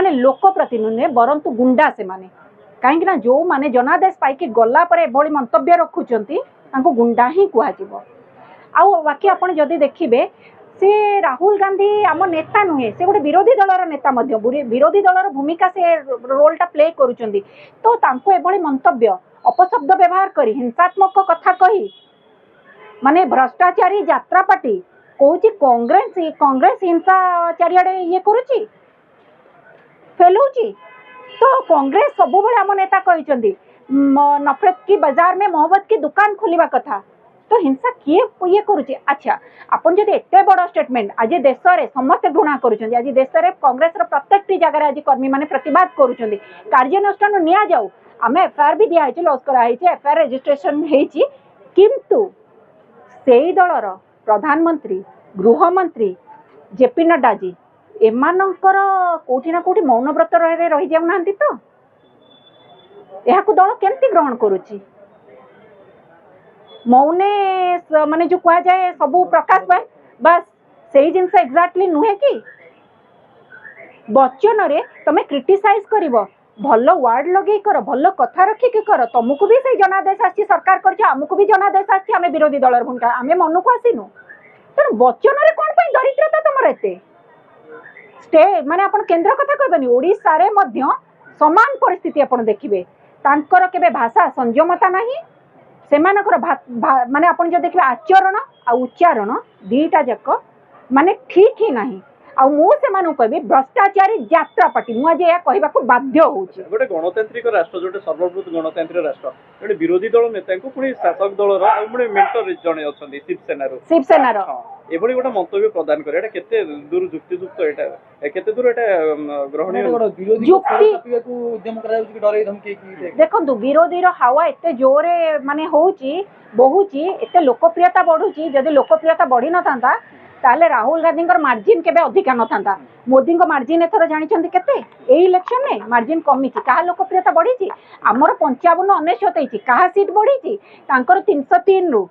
माने लोक प्रतिनिधि बरंतु गुंडा से माने कहीं जो माने जनादेश पाई गला पर एभली मंतव्य रखुचंती तांको गुंडा ही कुहाजिबो। आउ बाकी आपण जदि देखिबे से राहुल गांधी आम नेता नुहे से गोटे विरोधी दलर नेता मध्य विरोधी दलर भूमिका से रोलटा प्ले करुचंती तो तांको एभली मंतव्य अपशब्द व्यवहार करी हिंसात्मक कथा कही माने भ्रष्टाचारी यात्रा पार्टी कहूँ कांग्रेस हिंसा चारिआडे ये करुची फैलाऊची तो कांग्रेस सब आम नेता कहते नफरत की बाजार में मोहब्बत की दुकान खोलिबा कथा तो हिंसा किए ये करुचे। अच्छा आपन जदि एते बड़ स्टेटमेंट आज देश रे समस्त घृणा करुचंदी आज देश रे कांग्रेस रो प्रत्येक जगह आज कर्मी माने प्रतिवाद करुचंदी कार्यानुष्ठान निया जाऊ आमे एफआईआर भी दिया है लॉस करा है एफआईआर रजिस्ट्रेशन हेची किंतु सेई दलर प्रधानमंत्री गृहमंत्री जेपी नड्डा जी एमानंकर कोठी ना कोठी मौन व्रत रही जाऊ नांती तो दल केमती ग्रहण करुची मौने माने जो कहा जाए सब प्रकाश पाए बस सही जिनस एक्जाक्टली नुहे कि वचन रे तमे क्रिटिसाइज करिवो भल वार्ड लगे कर भल कथा रखिक कर तुमको भी से जनादेश आसी सरकार कर आमको भी जनादेश आसी आम विरोधी दलर भूमिका आम मन को आसीनु तेणु वचन रे कौन पर दरिद्रता तुम एते स्टे माने अपन केंद्र कथा कहबेनी ओडिसा रे मध्य समान परिस्थिति अपन देखिबे तांकर केबे भाषा संयमता नहीं सेमानकर माने अपन जो देखिबे आचरण आ उच्चारण दीटा जक माने ठीक ही नहीं आ मु सेमानु कहबी भ्रष्टाचारी यात्रा पार्टी मु आज या कहबा को बाध्य होउची गोटे गणतांत्रिक राष्ट्र जोटे सर्वभूत गणतांत्रिक राष्ट्र गोटे विरोधी दल नेता को पुणी शासक दल रो पुणी मेंटर जणे अछंदी शिवसेना रो एभली गोटे मंतव्य प्रदान करे एटा केते दूर युक्तियुक्त एटा केते दूर एटा ग्रहणीय विरोधी को उद्यम करा कि डरे धमकी की देखो विरोधी रो हावा एते जोरे माने होउची बहुची एते लोकप्रियता बढ़ुची जदी लोकप्रियता बढ़ी न थांता ताले राहुल गांधी मार्जिन केबे अधिका न थांता मोदी मार्जिन एथर जानिछंती केते एई इलेक्शन में मार्जिन कमी छि कहा लोकप्रियता बढ़ी छि हमर 55 99 होई छि कहा सीट बढ़ी छि तांकर 303 रु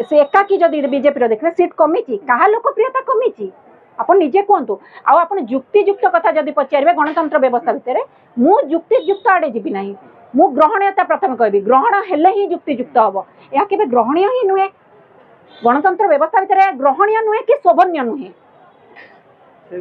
से एकाकी जदि बीजेपी रो देखले सीट कमी छि कहा लोकप्रियता कमी छि आपण निजे कहतु आ आपण युक्तियुक्त कथा जदि पचारिबे गणतंत्र व्यवस्था भितर मु युक्तियुक्त आडे जीबी नाही मु ग्रहणीयता प्रथम कहबी ग्रहण हेले ही युक्तियुक्त हबो या केबे ग्रहणीय ही नुहे गणतंत्र व्यवस्था भितर ग्रहणीय नुहे कि शोभनीय नुहे।